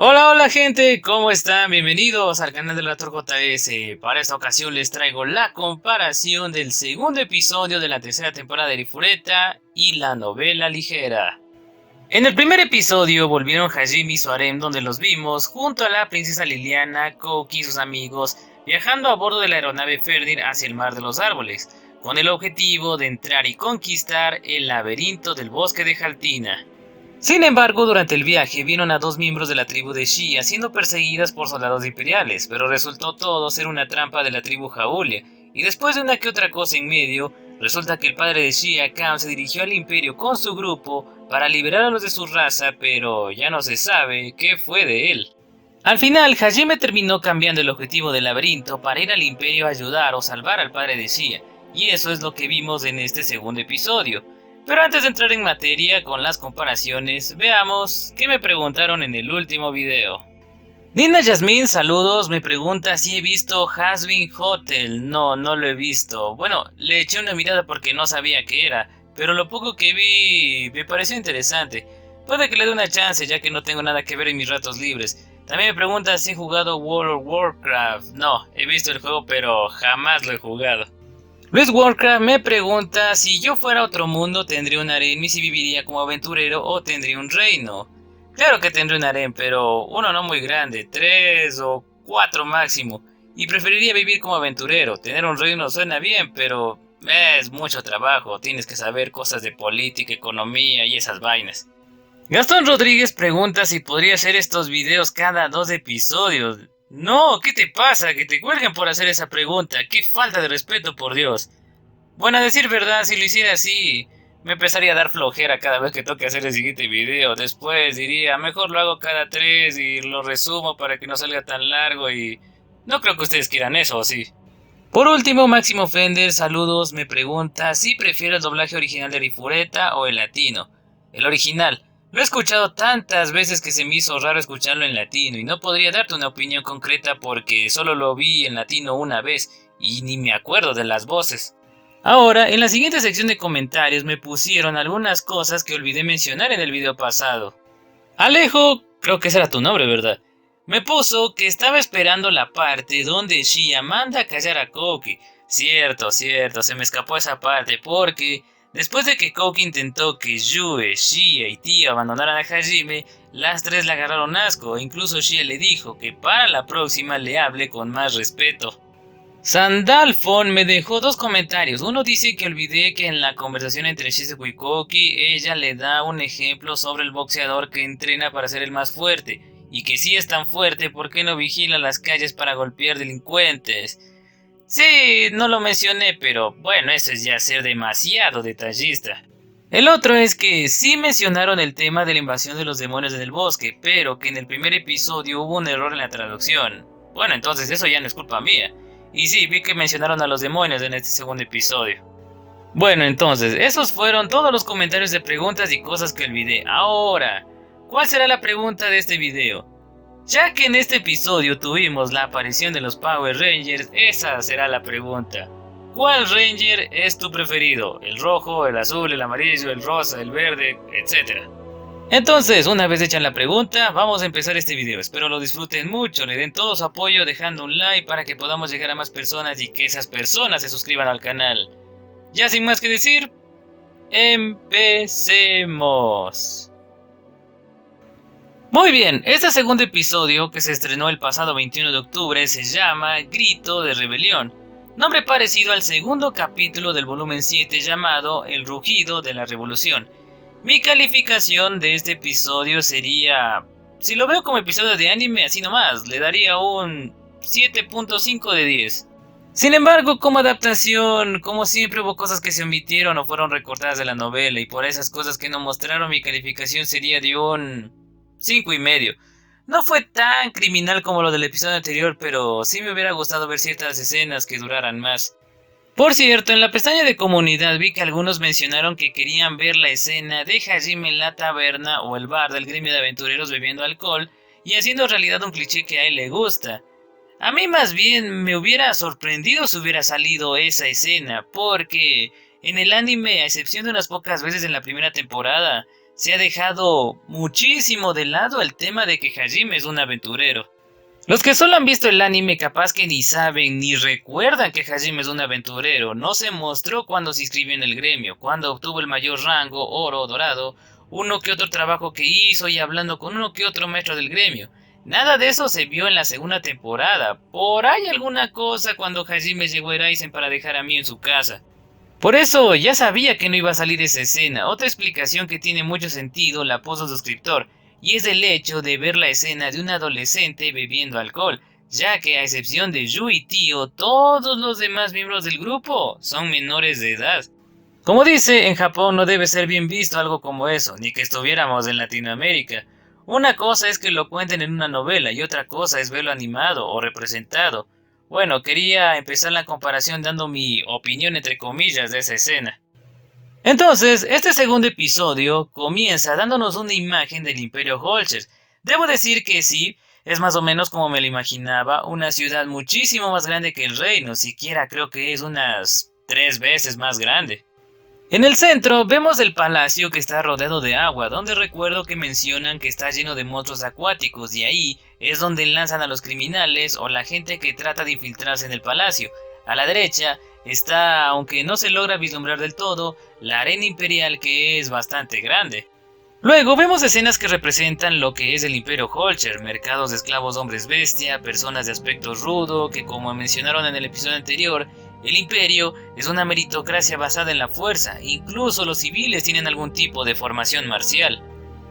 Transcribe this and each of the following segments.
Hola, hola gente, ¿cómo están? Bienvenidos al canal de la JS. Para esta ocasión les traigo la comparación del segundo episodio de la tercera temporada de Rifureta y la novela ligera. En el primer episodio volvieron Hajime y su harem, donde los vimos junto a la princesa Liliana, Koki y sus amigos viajando a bordo de la aeronave Fenrir hacia el mar de los árboles, con el objetivo de entrar y conquistar el laberinto del bosque de Jaltina. Sin embargo, durante el viaje vieron a dos miembros de la tribu de Shia siendo perseguidas por soldados imperiales, pero resultó todo ser una trampa de la tribu Jaulia, y después de una que otra cosa en medio, resulta que el padre de Shia, Kam, se dirigió al imperio con su grupo para liberar a los de su raza, pero ya no se sabe qué fue de él. Al final, Hajime terminó cambiando el objetivo del laberinto para ir al imperio a ayudar o salvar al padre de Shia, y eso es lo que vimos en este segundo episodio. Pero antes de entrar en materia con las comparaciones, veamos qué me preguntaron en el último video. Nina Yasmin, saludos, me pregunta si he visto Hazbin Hotel. No, no lo he visto. Bueno, le eché una mirada porque no sabía qué era, pero lo poco que vi me pareció interesante. Puede que le dé una chance ya que no tengo nada que ver en mis ratos libres. También me pregunta si he jugado World of Warcraft. No, he visto el juego pero jamás lo he jugado. Luis Warcraft me pregunta si yo fuera a otro mundo tendría un harem y si viviría como aventurero o tendría un reino. Claro que tendría un harem, pero uno no muy grande, 3 o 4 máximo. Y preferiría vivir como aventurero. Tener un reino suena bien, pero es mucho trabajo. Tienes que saber cosas de política, economía y esas vainas. Gastón Rodríguez pregunta si podría hacer estos videos cada 2 episodios. No, ¿qué te pasa? Que te cuelguen por hacer esa pregunta. ¡Qué falta de respeto, por Dios! Bueno, a decir verdad, si lo hiciera así, me empezaría a dar flojera cada vez que toque hacer el siguiente video. Después diría, mejor lo hago cada 3 y lo resumo para que no salga tan largo y... No creo que ustedes quieran eso, ¿o sí? Por último, Máximo Fender, saludos, me pregunta si prefiero el doblaje original de Rifureta o el latino. El original. Lo he escuchado tantas veces que se me hizo raro escucharlo en latino y no podría darte una opinión concreta porque solo lo vi en latino una vez y ni me acuerdo de las voces. Ahora, en la siguiente sección de comentarios me pusieron algunas cosas que olvidé mencionar en el video pasado. Alejo, creo que ese era tu nombre, ¿verdad? Me puso que estaba esperando la parte donde Shia manda a callar a Koki. Cierto, cierto, se me escapó esa parte porque después de que Koki intentó que Yue, Shia y Tio abandonaran a Hajime, las tres le agarraron asco e incluso Shia le dijo que para la próxima le hable con más respeto. Sandalfon me dejó dos comentarios. Uno dice que olvidé que en la conversación entre Shizuku y Koki, ella le da un ejemplo sobre el boxeador que entrena para ser el más fuerte, y que si es tan fuerte, ¿por qué no vigila las calles para golpear delincuentes? Sí, no lo mencioné, pero bueno, eso es ya ser demasiado detallista. El otro es que sí mencionaron el tema de la invasión de los demonios en el bosque, pero que en el primer episodio hubo un error en la traducción. Bueno, entonces eso ya no es culpa mía. Y sí, vi que mencionaron a los demonios en este segundo episodio. Bueno, entonces, esos fueron todos los comentarios de preguntas y cosas que olvidé. Ahora, ¿cuál será la pregunta de este video? Ya que en este episodio tuvimos la aparición de los Power Rangers, esa será la pregunta. ¿Cuál Ranger es tu preferido? ¿El rojo, el azul, el amarillo, el rosa, el verde, etcétera? Entonces, una vez hecha la pregunta, vamos a empezar este video. Espero lo disfruten mucho, le den todo su apoyo dejando un like para que podamos llegar a más personas y que esas personas se suscriban al canal. Ya sin más que decir, empecemos. Muy bien, este segundo episodio que se estrenó el pasado 21 de octubre se llama Grito de Rebelión, nombre parecido al segundo capítulo del volumen 7 llamado El Rugido de la Revolución. Mi calificación de este episodio sería, si lo veo como episodio de anime así nomás, le daría un 7.5 de 10. Sin embargo, como adaptación, como siempre hubo cosas que se omitieron o fueron recortadas de la novela y por esas cosas que no mostraron mi calificación sería de un 5,5. No fue tan criminal como lo del episodio anterior, pero sí me hubiera gustado ver ciertas escenas que duraran más. Por cierto, en la pestaña de comunidad vi que algunos mencionaron que querían ver la escena de Hajime en la taberna o el bar del gremio de aventureros bebiendo alcohol y haciendo realidad un cliché que a él le gusta. A mí más bien me hubiera sorprendido si hubiera salido esa escena, porque en el anime, a excepción de unas pocas veces en la primera temporada, se ha dejado muchísimo de lado el tema de que Hajime es un aventurero. Los que solo han visto el anime capaz que ni saben ni recuerdan que Hajime es un aventurero. No se mostró cuando se inscribió en el gremio, cuando obtuvo el mayor rango, oro o dorado, uno que otro trabajo que hizo y hablando con uno que otro maestro del gremio. Nada de eso se vio en la segunda temporada. Por ahí alguna cosa cuando Hajime llegó a Eraisen para dejar a Mio en su casa. Por eso ya sabía que no iba a salir esa escena. Otra explicación que tiene mucho sentido la puso su suscriptor, y es el hecho de ver la escena de un adolescente bebiendo alcohol, ya que a excepción de Yu y Tio, todos los demás miembros del grupo son menores de edad. Como dice, en Japón no debe ser bien visto algo como eso, ni que estuviéramos en Latinoamérica. Una cosa es que lo cuenten en una novela y otra cosa es verlo animado o representado. Bueno, quería empezar la comparación dando mi opinión entre comillas de esa escena. Entonces, este segundo episodio comienza dándonos una imagen del Imperio Holcher. Debo decir que sí, es más o menos como me lo imaginaba, una ciudad muchísimo más grande que el reino, siquiera creo que es unas 3 veces más grande. En el centro vemos el palacio que está rodeado de agua, donde recuerdo que mencionan que está lleno de monstruos acuáticos y ahí es donde lanzan a los criminales o la gente que trata de infiltrarse en el palacio. A la derecha está, aunque no se logra vislumbrar del todo, la arena imperial que es bastante grande. Luego vemos escenas que representan lo que es el Imperio Holcher, mercados de esclavos hombres bestia, personas de aspecto rudo, que como mencionaron en el episodio anterior, el imperio es una meritocracia basada en la fuerza, incluso los civiles tienen algún tipo de formación marcial.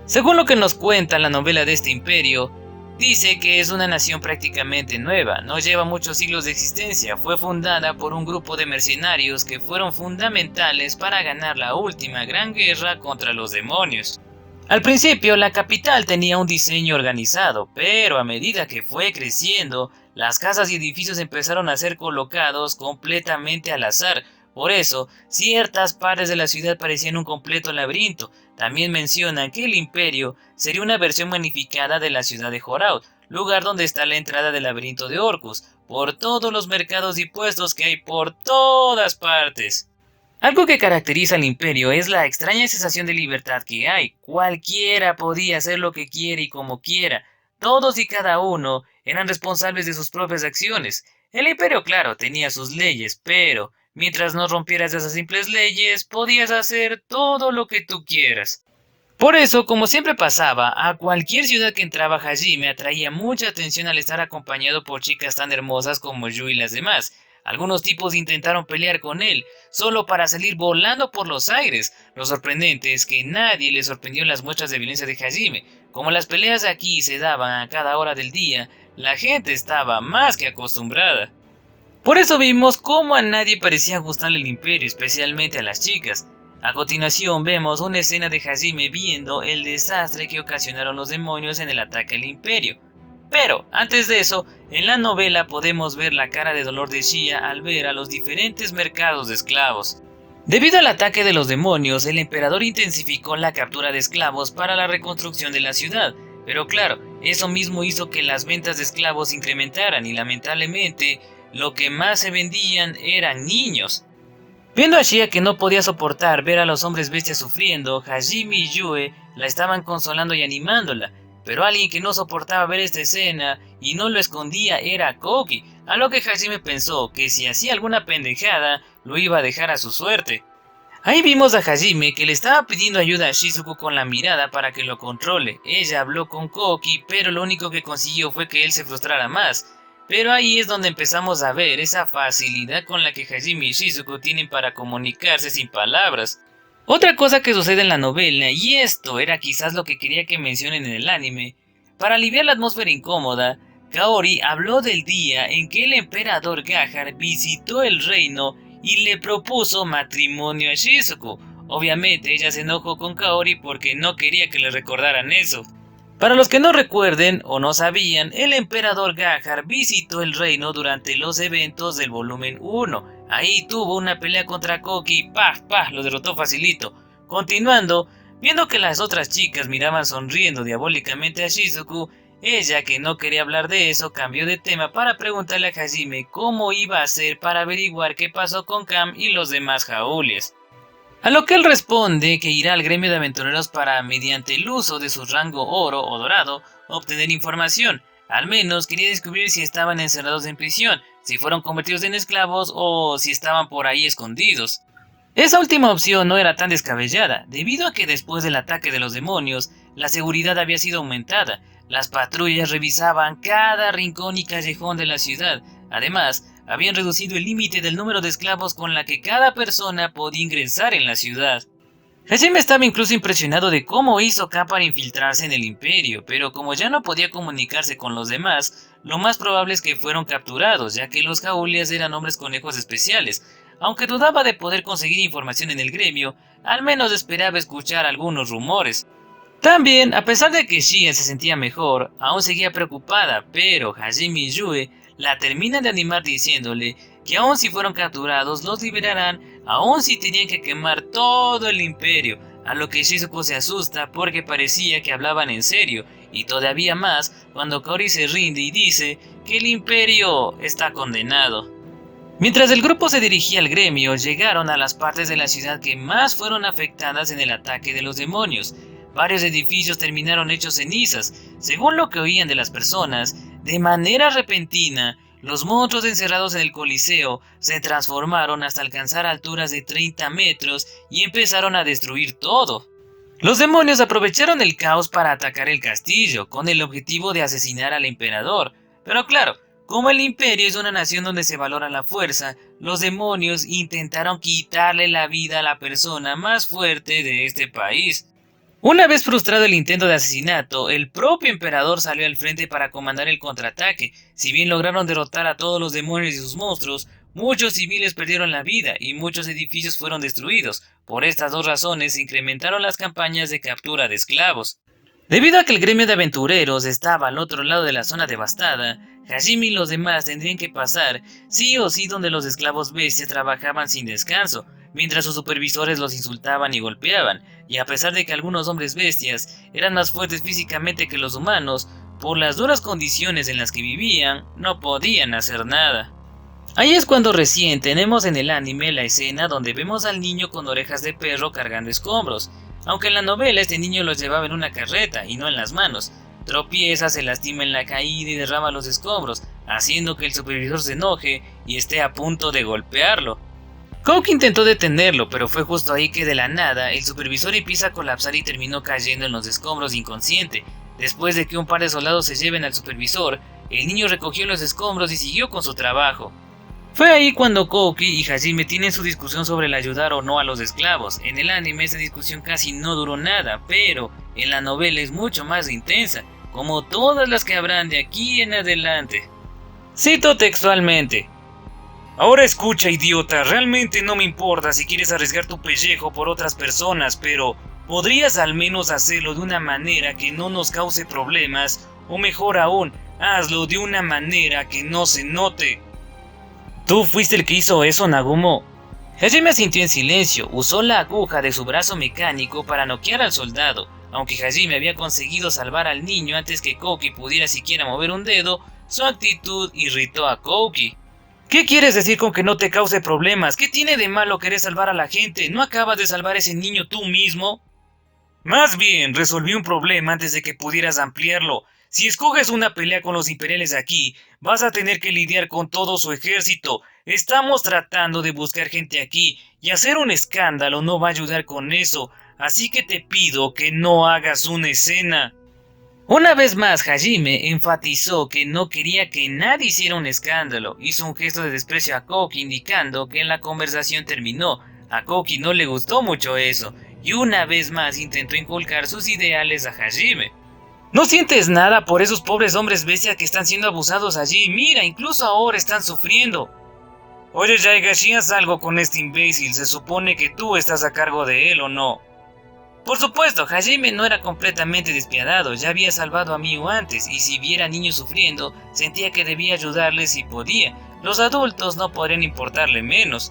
Según lo que nos cuenta la novela de este imperio, dice que es una nación prácticamente nueva, no lleva muchos siglos de existencia, fue fundada por un grupo de mercenarios que fueron fundamentales para ganar la última gran guerra contra los demonios. Al principio la capital tenía un diseño organizado, pero a medida que fue creciendo, las casas y edificios empezaron a ser colocados completamente al azar. Por eso, ciertas partes de la ciudad parecían un completo laberinto. También mencionan que el imperio sería una versión magnificada de la ciudad de Horaud, lugar donde está la entrada del laberinto de Orcus, por todos los mercados y puestos que hay por todas partes. Algo que caracteriza al imperio es la extraña sensación de libertad que hay. Cualquiera podía hacer lo que quiere y como quiera. Todos y cada uno eran responsables de sus propias acciones. El imperio, claro, tenía sus leyes, pero mientras no rompieras esas simples leyes, podías hacer todo lo que tú quieras. Por eso, como siempre pasaba, a cualquier ciudad que entraba Hajime atraía mucha atención al estar acompañado por chicas tan hermosas como Yu y las demás. Algunos tipos intentaron pelear con él, solo para salir volando por los aires. Lo sorprendente es que nadie le sorprendió las muestras de violencia de Hajime. Como las peleas aquí se daban a cada hora del día, la gente estaba más que acostumbrada. Por eso vimos cómo a nadie parecía gustarle el imperio, especialmente a las chicas. A continuación vemos una escena de Hajime viendo el desastre que ocasionaron los demonios en el ataque al imperio. Pero, antes de eso, en la novela podemos ver la cara de dolor de Shia al ver a los diferentes mercados de esclavos. Debido al ataque de los demonios, el emperador intensificó la captura de esclavos para la reconstrucción de la ciudad, pero claro, eso mismo hizo que las ventas de esclavos incrementaran y lamentablemente, lo que más se vendían eran niños. Viendo a Shia que no podía soportar ver a los hombres bestias sufriendo, Hajime y Yue la estaban consolando y animándola. Pero alguien que no soportaba ver esta escena y no lo escondía era Koki, a lo que Hajime pensó que si hacía alguna pendejada, lo iba a dejar a su suerte. Ahí vimos a Hajime que le estaba pidiendo ayuda a Shizuku con la mirada para que lo controle. Ella habló con Koki, pero lo único que consiguió fue que él se frustrara más. Pero ahí es donde empezamos a ver esa facilidad con la que Hajime y Shizuku tienen para comunicarse sin palabras. Otra cosa que sucede en la novela, y esto era quizás lo que quería que mencionen en el anime, para aliviar la atmósfera incómoda, Kaori habló del día en que el emperador Gahar visitó el reino y le propuso matrimonio a Shizuku. Obviamente ella se enojó con Kaori porque no quería que le recordaran eso. Para los que no recuerden o no sabían, el emperador Gahar visitó el reino durante los eventos del volumen 1. Ahí tuvo una pelea contra Koki y ¡pah! Lo derrotó facilito. Continuando, viendo que las otras chicas miraban sonriendo diabólicamente a Shizuku, ella, que no quería hablar de eso, cambió de tema para preguntarle a Hajime cómo iba a hacer para averiguar qué pasó con Kam y los demás Jaúlies. A lo que él responde que irá al gremio de aventureros para, mediante el uso de su rango oro o dorado, obtener información. Al menos quería descubrir si estaban encerrados en prisión, si fueron convertidos en esclavos o si estaban por ahí escondidos. Esa última opción no era tan descabellada, debido a que después del ataque de los demonios, la seguridad había sido aumentada. Las patrullas revisaban cada rincón y callejón de la ciudad. Además, habían reducido el límite del número de esclavos con la que cada persona podía ingresar en la ciudad. Hajime estaba incluso impresionado de cómo hizo K para infiltrarse en el imperio, pero como ya no podía comunicarse con los demás, lo más probable es que fueron capturados, ya que los Jaulias eran hombres conejos especiales. Aunque dudaba de poder conseguir información en el gremio, al menos esperaba escuchar algunos rumores. También, a pesar de que Shia se sentía mejor, aún seguía preocupada, pero Hajime y Yue la terminan de animar diciéndole que aun si fueron capturados los liberarán, aun si tenían que quemar todo el imperio, a lo que Shizuko se asusta porque parecía que hablaban en serio, y todavía más cuando Kaori se rinde y dice que el imperio está condenado. Mientras el grupo se dirigía al gremio, llegaron a las partes de la ciudad que más fueron afectadas en el ataque de los demonios. Varios edificios terminaron hechos cenizas. Según lo que oían de las personas, de manera repentina, los monstruos encerrados en el Coliseo se transformaron hasta alcanzar alturas de 30 metros y empezaron a destruir todo. Los demonios aprovecharon el caos para atacar el castillo, con el objetivo de asesinar al emperador. Pero claro, como el imperio es una nación donde se valora la fuerza, los demonios intentaron quitarle la vida a la persona más fuerte de este país. Una vez frustrado el intento de asesinato, el propio emperador salió al frente para comandar el contraataque. Si bien lograron derrotar a todos los demonios y sus monstruos, muchos civiles perdieron la vida y muchos edificios fueron destruidos. Por estas dos razones se incrementaron las campañas de captura de esclavos. Debido a que el gremio de aventureros estaba al otro lado de la zona devastada, Hajime y los demás tendrían que pasar sí o sí donde los esclavos bestias trabajaban sin descanso, mientras sus supervisores los insultaban y golpeaban, y a pesar de que algunos hombres bestias eran más fuertes físicamente que los humanos, por las duras condiciones en las que vivían, no podían hacer nada. Ahí es cuando recién tenemos en el anime la escena donde vemos al niño con orejas de perro cargando escombros. Aunque en la novela este niño los llevaba en una carreta y no en las manos. Tropieza, se lastima en la caída y derrama los escombros, haciendo que el supervisor se enoje y esté a punto de golpearlo. Kouki intentó detenerlo, pero fue justo ahí que de la nada el supervisor empieza a colapsar y terminó cayendo en los escombros inconsciente. Después de que un par de soldados se lleven al supervisor, el niño recogió los escombros y siguió con su trabajo. Fue ahí cuando Kouki y Hajime tienen su discusión sobre el ayudar o no a los esclavos. En el anime esta discusión casi no duró nada, pero en la novela es mucho más intensa, como todas las que habrán de aquí en adelante. Cito textualmente: "Ahora escucha, idiota, realmente no me importa si quieres arriesgar tu pellejo por otras personas, pero ¿podrías al menos hacerlo de una manera que no nos cause problemas? O mejor aún, hazlo de una manera que no se note". ¿Tú fuiste el que hizo eso, Nagumo? Hajime asintió en silencio. Usó la aguja de su brazo mecánico para noquear al soldado. Aunque Hajime había conseguido salvar al niño antes que Kouki pudiera siquiera mover un dedo, su actitud irritó a Kouki. ¿Qué quieres decir con que no te cause problemas? ¿Qué tiene de malo querer salvar a la gente? ¿No acabas de salvar a ese niño tú mismo? Más bien, resolví un problema antes de que pudieras ampliarlo. Si escoges una pelea con los imperiales aquí, vas a tener que lidiar con todo su ejército. Estamos tratando de buscar gente aquí, y hacer un escándalo no va a ayudar con eso, así que te pido que no hagas una escena. Una vez más, Hajime enfatizó que no quería que nadie hiciera un escándalo. Hizo un gesto de desprecio a Kouki indicando que la conversación terminó. A Kouki no le gustó mucho eso, y una vez más intentó inculcar sus ideales a Hajime. ¿No sientes nada por esos pobres hombres bestias que están siendo abusados allí? Mira, incluso ahora están sufriendo. Oye, Yaigashi, haz algo con este imbécil. Se supone que tú estás a cargo de él, ¿o no? Por supuesto, Hajime no era completamente despiadado. Ya había salvado a Miu antes, y si viera niños sufriendo, sentía que debía ayudarles si podía. Los adultos no podrían importarle menos.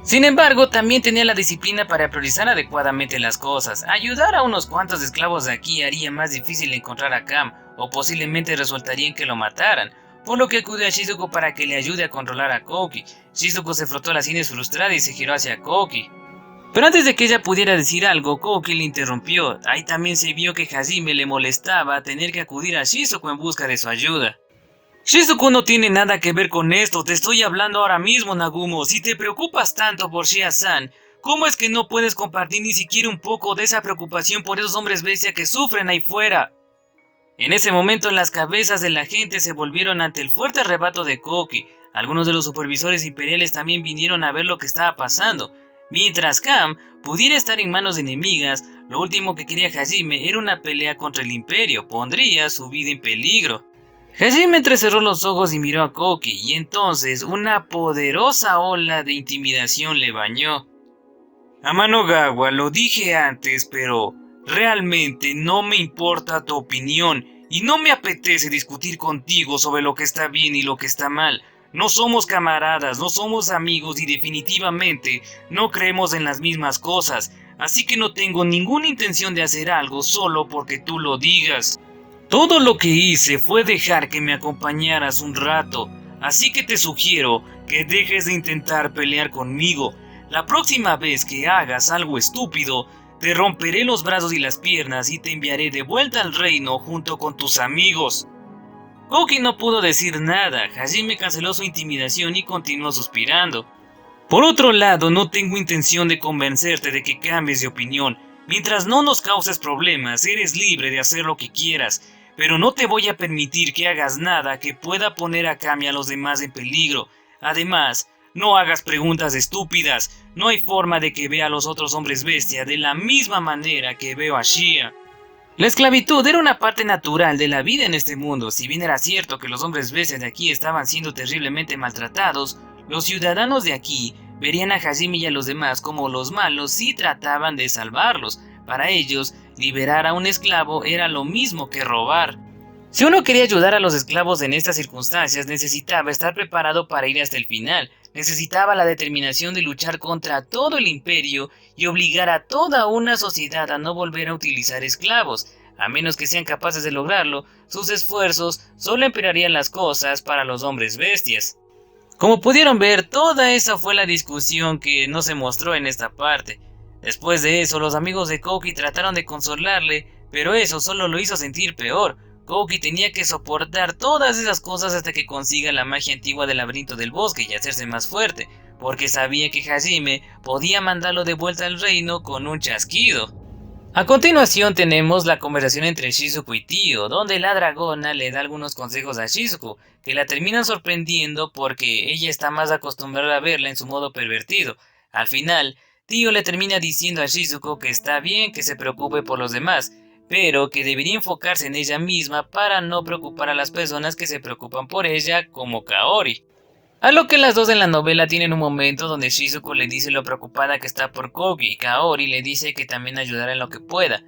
Sin embargo, también tenía la disciplina para priorizar adecuadamente las cosas. Ayudar a unos cuantos esclavos de aquí haría más difícil encontrar a Kam, o posiblemente resultaría en que lo mataran, por lo que acudió a Shizuko para que le ayude a controlar a Kouki. Shizuko se frotó las sienes frustrada y se giró hacia Kouki. Pero antes de que ella pudiera decir algo, Koki le interrumpió. Ahí también se vio que Hajime le molestaba tener que acudir a Shizuko en busca de su ayuda. Shizuko no tiene nada que ver con esto, te estoy hablando ahora mismo, Nagumo. Si te preocupas tanto por Shia-san, ¿cómo es que no puedes compartir ni siquiera un poco de esa preocupación por esos hombres bestia que sufren ahí fuera? En ese momento las cabezas de la gente se volvieron ante el fuerte arrebato de Koki. Algunos de los supervisores imperiales también vinieron a ver lo que estaba pasando. Mientras Cam pudiera estar en manos enemigas, lo último que quería Hajime era una pelea contra el imperio, pondría su vida en peligro. Hajime entrecerró los ojos y miró a Koki, y entonces una poderosa ola de intimidación le bañó. Amanogawa, lo dije antes, pero realmente no me importa tu opinión, y no me apetece discutir contigo sobre lo que está bien y lo que está mal. No somos camaradas, no somos amigos y definitivamente no creemos en las mismas cosas, así que no tengo ninguna intención de hacer algo solo porque tú lo digas. Todo lo que hice fue dejar que me acompañaras un rato, así que te sugiero que dejes de intentar pelear conmigo. La próxima vez que hagas algo estúpido, te romperé los brazos y las piernas y te enviaré de vuelta al reino junto con tus amigos. Koki no pudo decir nada. Hajime canceló su intimidación y continuó suspirando. Por otro lado, no tengo intención de convencerte de que cambies de opinión. Mientras no nos causes problemas, eres libre de hacer lo que quieras, pero no te voy a permitir que hagas nada que pueda poner a Kami y a los demás en peligro. Además, no hagas preguntas estúpidas. No hay forma de que vea a los otros hombres bestia de la misma manera que veo a Shia. La esclavitud era una parte natural de la vida en este mundo. Si bien era cierto que los hombres bestias de aquí estaban siendo terriblemente maltratados, los ciudadanos de aquí verían a Hajime y a los demás como los malos y trataban de salvarlos. Para ellos, liberar a un esclavo era lo mismo que robar. Si uno quería ayudar a los esclavos en estas circunstancias, necesitaba estar preparado para ir hasta el final. Necesitaba la determinación de luchar contra todo el imperio y obligar a toda una sociedad a no volver a utilizar esclavos. A menos que sean capaces de lograrlo, sus esfuerzos solo empeorarían las cosas para los hombres bestias. Como pudieron ver, toda esa fue la discusión que no se mostró en esta parte. Después de eso, los amigos de Koki trataron de consolarle, pero eso solo lo hizo sentir peor. Koki tenía que soportar todas esas cosas hasta que consiga la magia antigua del laberinto del bosque y hacerse más fuerte, porque sabía que Hajime podía mandarlo de vuelta al reino con un chasquido. A continuación tenemos la conversación entre Shizuko y Tio, donde la dragona le da algunos consejos a Shizuko, que la terminan sorprendiendo porque ella está más acostumbrada a verla en su modo pervertido. Al final, Tio le termina diciendo a Shizuko que está bien que se preocupe por los demás, pero que debería enfocarse en ella misma para no preocupar a las personas que se preocupan por ella, como Kaori. A lo que las dos en la novela tienen un momento donde Shizuko le dice lo preocupada que está por Koki y Kaori le dice que también ayudará en lo que pueda.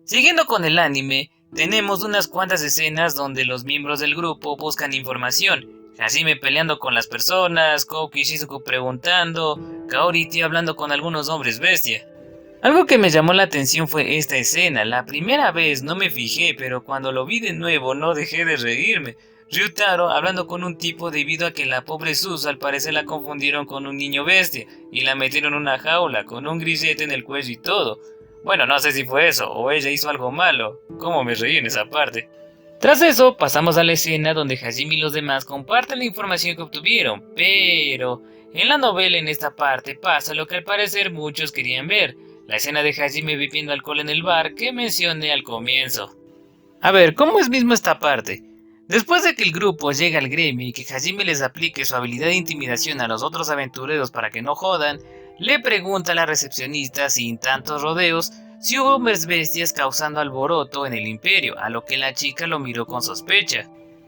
Siguiendo con el anime, tenemos unas cuantas escenas donde los miembros del grupo buscan información. Hajime peleando con las personas, Koki y Shizuko preguntando, Kaori y Tio hablando con algunos hombres bestia. Algo que me llamó la atención fue esta escena. La primera vez no me fijé, pero cuando lo vi de nuevo no dejé de reírme. Ryutaro hablando con un tipo debido a que la pobre Suzu al parecer la confundieron con un niño bestia y la metieron en una jaula con un grillete en el cuello y todo. Bueno, no sé si fue eso o ella hizo algo malo. ¿Cómo me reí en esa parte? Tras eso pasamos a la escena donde Hajime y los demás comparten la información que obtuvieron, pero en la novela en esta parte pasa lo que al parecer muchos querían ver. La escena de Hajime bebiendo alcohol en el bar que mencioné al comienzo. A ver, ¿cómo es mismo esta parte? Después de que el grupo llega al gremio y que Hajime les aplique su habilidad de intimidación a los otros aventureros para que no jodan, le pregunta a la recepcionista sin tantos rodeos si hubo hombres bestias causando alboroto en el imperio, a lo que la chica lo miró con sospecha.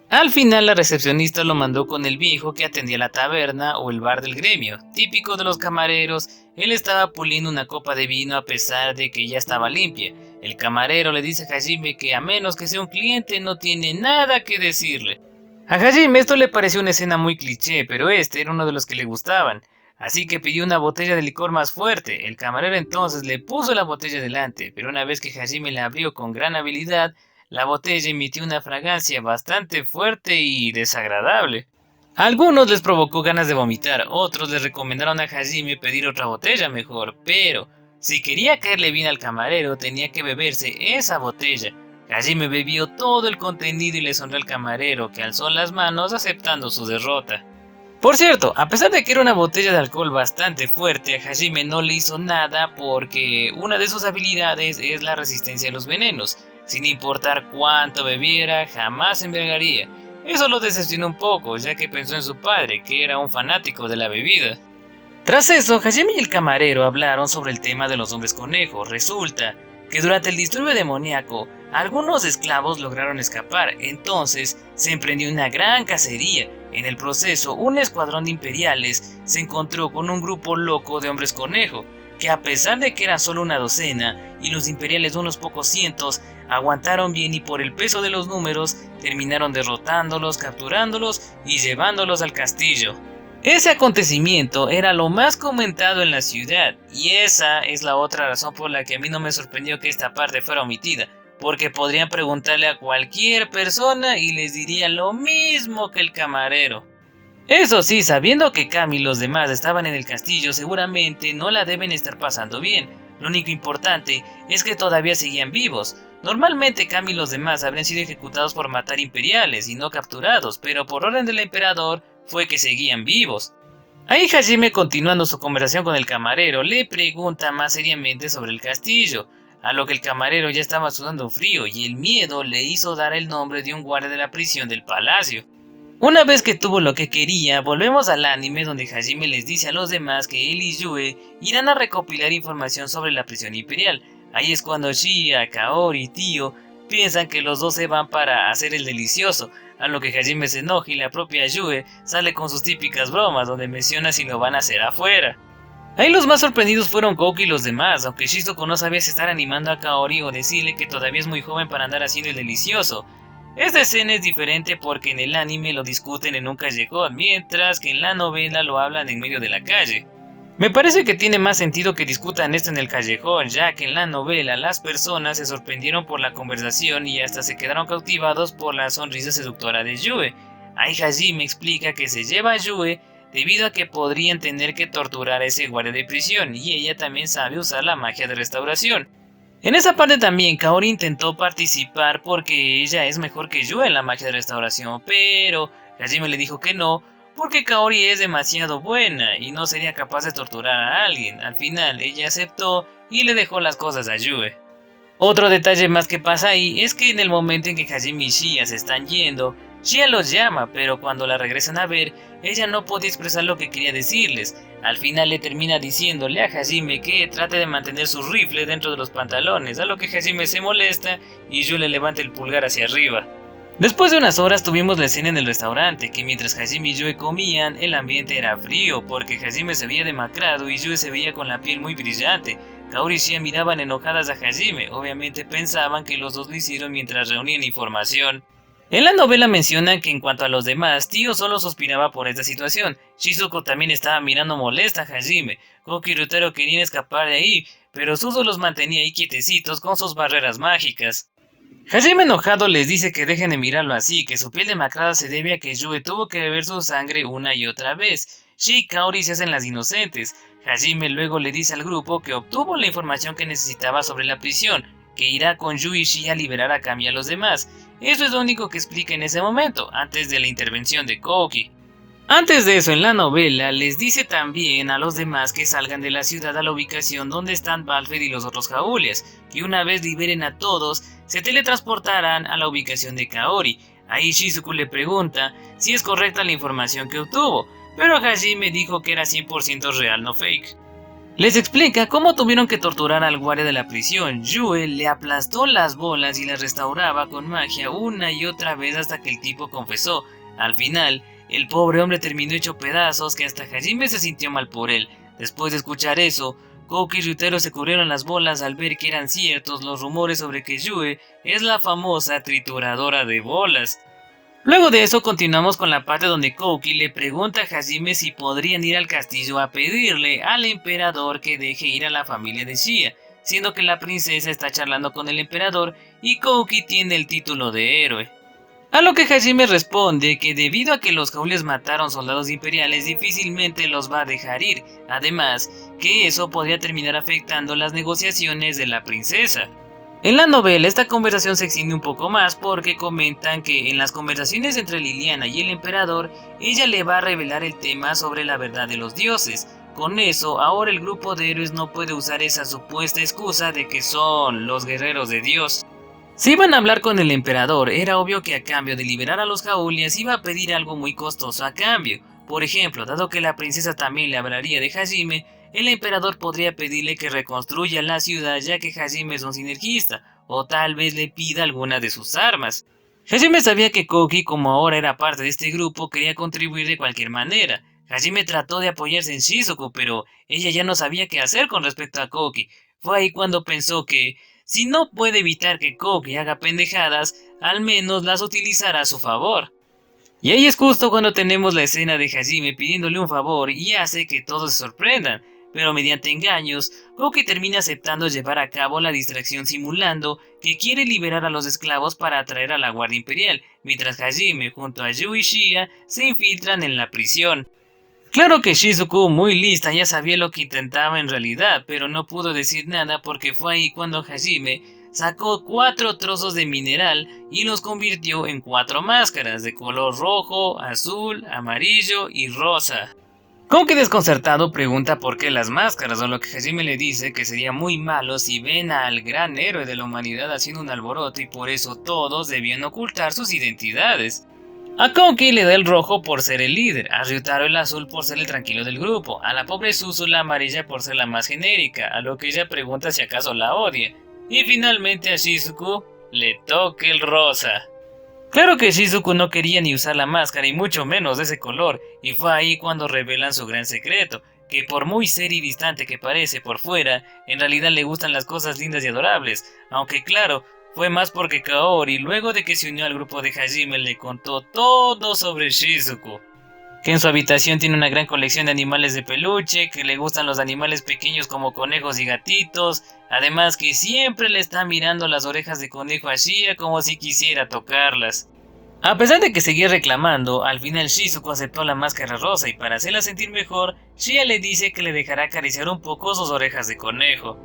Al final la recepcionista lo mandó con el viejo que atendía la taberna o el bar del gremio, típico de los camareros. Él estaba puliendo una copa de vino a pesar de que ya estaba limpia. El camarero le dice a Hajime que a menos que sea un cliente no tiene nada que decirle. A Hajime esto le pareció una escena muy cliché, pero este era uno de los que le gustaban. Así que pidió una botella de licor más fuerte. El camarero entonces le puso la botella delante, pero una vez que Hajime la abrió con gran habilidad, la botella emitió una fragancia bastante fuerte y desagradable. A algunos les provocó ganas de vomitar, otros les recomendaron a Hajime pedir otra botella mejor, pero Si quería caerle bien al camarero, tenía que beberse esa botella. Hajime bebió todo el contenido y le sonrió al camarero, que alzó las manos aceptando su derrota. Por cierto, a pesar de que era una botella de alcohol bastante fuerte, a Hajime no le hizo nada porque una de sus habilidades es la resistencia a los venenos. Sin importar cuánto bebiera, jamás se embriagaría. Eso lo decepcionó un poco, ya que pensó en su padre, que era un fanático de la bebida. Tras eso, Hajime y el camarero hablaron sobre el tema de los hombres conejos. Resulta que durante el disturbio demoníaco, algunos esclavos lograron escapar, entonces se emprendió una gran cacería. En el proceso, un escuadrón de imperiales se encontró con un grupo loco de hombres conejo, que a pesar de que eran solo una docena y los imperiales unos pocos cientos, aguantaron bien y por el peso de los números terminaron derrotándolos, capturándolos y llevándolos al castillo. Ese acontecimiento era lo más comentado en la ciudad, y esa es la otra razón por la que a mí no me sorprendió que esta parte fuera omitida, porque podrían preguntarle a cualquier persona y les diría lo mismo que el camarero. Eso sí, sabiendo que Kami y los demás estaban en el castillo, seguramente no la deben estar pasando bien. Lo único importante es que todavía seguían vivos. Normalmente Kami y los demás habrían sido ejecutados por matar imperiales y no capturados, pero por orden del emperador fue que seguían vivos. Ahí Hajime, continuando su conversación con el camarero, le pregunta más seriamente sobre el castillo, a lo que el camarero ya estaba sudando frío y el miedo le hizo dar el nombre de un guardia de la prisión del palacio. Una vez que tuvo lo que quería, volvemos al anime donde Hajime les dice a los demás que él y Yue irán a recopilar información sobre la prisión imperial. Ahí es cuando Shia, Kaori y Tio piensan que los dos se van para hacer el delicioso, a lo que Hajime se enoja y la propia Yue sale con sus típicas bromas donde menciona si lo van a hacer afuera. Ahí los más sorprendidos fueron Kouki y los demás, aunque Shizuko no sabía si estar animando a Kaori o decirle que todavía es muy joven para andar haciendo el delicioso. Esta escena es diferente porque en el anime lo discuten en un callejón, mientras que en la novela lo hablan en medio de la calle. Me parece que tiene más sentido que discutan esto en el callejón, ya que en la novela las personas se sorprendieron por la conversación y hasta se quedaron cautivados por la sonrisa seductora de Yue. Ahí Hajime explica que se lleva a Yue debido a que podrían tener que torturar a ese guardia de prisión y ella también sabe usar la magia de restauración. En esa parte también Kaori intentó participar porque ella es mejor que Yue en la magia de restauración, pero Hajime le dijo que no, porque Kaori es demasiado buena y no sería capaz de torturar a alguien. Al final ella aceptó y le dejó las cosas a Yue. Otro detalle más que pasa ahí es que en el momento en que Hajime y Shia se están yendo, Shia los llama, pero cuando la regresan a ver, ella no podía expresar lo que quería decirles. Al final le termina diciéndole a Hajime que trate de mantener su rifle dentro de los pantalones, a lo que Hajime se molesta y Yue le levanta el pulgar hacia arriba. Después de unas horas tuvimos la escena en el restaurante, que mientras Hajime y Yue comían, el ambiente era frío, porque Hajime se veía demacrado y Yue se veía con la piel muy brillante. Kaori y Shia miraban enojadas a Hajime, obviamente pensaban que los dos lo hicieron mientras reunían información. En la novela mencionan que en cuanto a los demás, Tio solo suspiraba por esta situación. Shizuko también estaba mirando molesta a Hajime. Kouki y Ryutaro querían escapar de ahí, pero Suzu los mantenía ahí quietecitos con sus barreras mágicas. Hajime enojado les dice que dejen de mirarlo así, que su piel demacrada se debe a que Yue tuvo que beber su sangre una y otra vez. Shi y Kaori se hacen las inocentes. Hajime luego le dice al grupo que obtuvo la información que necesitaba sobre la prisión, que irá con Yui y Shi a liberar a Kami y a los demás. Eso es lo único que explica en ese momento, antes de la intervención de Kouki. Antes de eso, en la novela, les dice también a los demás que salgan de la ciudad a la ubicación donde están Balfed y los otros Jaúlias, que una vez liberen a todos, se teletransportarán a la ubicación de Kaori. Ahí Shizuku le pregunta si es correcta la información que obtuvo, pero Hajime dijo que era 100% real, no fake. Les explica cómo tuvieron que torturar al guardia de la prisión. Yue le aplastó las bolas y las restauraba con magia una y otra vez hasta que el tipo confesó. Al final, el pobre hombre terminó hecho pedazos que hasta Hajime se sintió mal por él. Después de escuchar eso, Kouki y Ryutaro se cubrieron las bolas al ver que eran ciertos los rumores sobre que Yue es la famosa trituradora de bolas. Luego de eso continuamos con la parte donde Kouki le pregunta a Hajime si podrían ir al castillo a pedirle al emperador que deje ir a la familia de Shia, siendo que la princesa está charlando con el emperador y Kouki tiene el título de héroe. A lo que Hajime responde que debido a que los Jaulíes mataron soldados imperiales difícilmente los va a dejar ir, además que eso podría terminar afectando las negociaciones de la princesa. En la novela esta conversación se extiende un poco más porque comentan que en las conversaciones entre Liliana y el emperador, ella le va a revelar el tema sobre la verdad de los dioses. Con eso, ahora el grupo de héroes no puede usar esa supuesta excusa de que son los guerreros de Dios. Si iban a hablar con el emperador, era obvio que a cambio de liberar a los Jaulíes iba a pedir algo muy costoso a cambio. Por ejemplo, dado que la princesa también le hablaría de Hajime, el emperador podría pedirle que reconstruya la ciudad ya que Hajime es un sinergista, o tal vez le pida alguna de sus armas. Hajime sabía que Koki, como ahora era parte de este grupo, quería contribuir de cualquier manera. Hajime trató de apoyarse en Shizuku, pero ella ya no sabía qué hacer con respecto a Koki. Fue ahí cuando pensó que, si no puede evitar que Koki haga pendejadas, al menos las utilizará a su favor. Y ahí es justo cuando tenemos la escena de Hajime pidiéndole un favor y hace que todos se sorprendan, pero mediante engaños, Koki termina aceptando llevar a cabo la distracción simulando que quiere liberar a los esclavos para atraer a la Guardia Imperial, mientras Hajime junto a Yu y Shia se infiltran en la prisión. Claro que Shizuku, muy lista, ya sabía lo que intentaba en realidad, pero no pudo decir nada porque fue ahí cuando Hajime sacó 4 trozos de mineral y los convirtió en 4 máscaras de color rojo, azul, amarillo y rosa. Koki desconcertado pregunta por qué las máscaras, a lo que Hajime le dice que sería muy malo si ven al gran héroe de la humanidad haciendo un alboroto y por eso todos debían ocultar sus identidades. A Koki le da el rojo por ser el líder, a Ryutaro el azul por ser el tranquilo del grupo, a la pobre Suzu la amarilla por ser la más genérica, a lo que ella pregunta si acaso la odia, y finalmente a Shizuku le toca el rosa. Claro que Shizuku no quería ni usar la máscara y mucho menos de ese color, y fue ahí cuando revelan su gran secreto, que por muy serio y distante que parece por fuera, en realidad le gustan las cosas lindas y adorables, aunque claro, fue más porque Kaori, luego de que se unió al grupo de Hajime, le contó todo sobre Shizuku. Que en su habitación tiene una gran colección de animales de peluche, que le gustan los animales pequeños como conejos y gatitos, además que siempre le está mirando las orejas de conejo a Shia como si quisiera tocarlas. A pesar de que seguía reclamando, al final Shizuku aceptó la máscara rosa y para hacerla sentir mejor, Shia le dice que le dejará acariciar un poco sus orejas de conejo.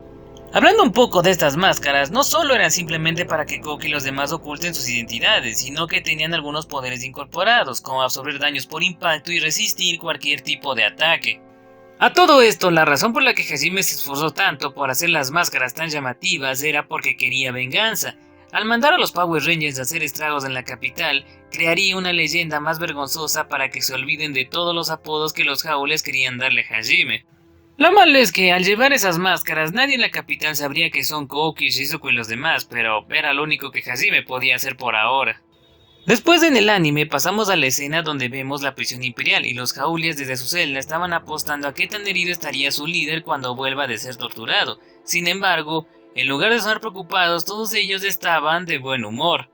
Hablando un poco de estas máscaras, no solo eran simplemente para que Koki y los demás oculten sus identidades, sino que tenían algunos poderes incorporados, como absorber daños por impacto y resistir cualquier tipo de ataque. A todo esto, la razón por la que Hajime se esforzó tanto por hacer las máscaras tan llamativas era porque quería venganza. Al mandar a los Power Rangers a hacer estragos en la capital, crearía una leyenda más vergonzosa para que se olviden de todos los apodos que los Jaulíes querían darle a Hajime. Lo malo es que al llevar esas máscaras nadie en la capital sabría que son Koki, Shizuku y los demás, pero era lo único que Hajime podía hacer por ahora. Después en el anime pasamos a la escena donde vemos la prisión imperial y los Jaulíes desde su celda estaban apostando a qué tan herido estaría su líder cuando vuelva de ser torturado. Sin embargo, en lugar de estar preocupados, todos ellos estaban de buen humor.